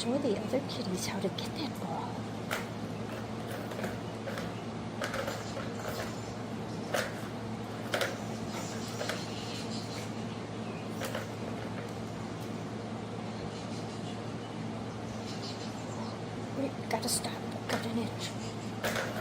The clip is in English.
show the other kitties how to get that ball. Wait, gotta stop. Got an itch.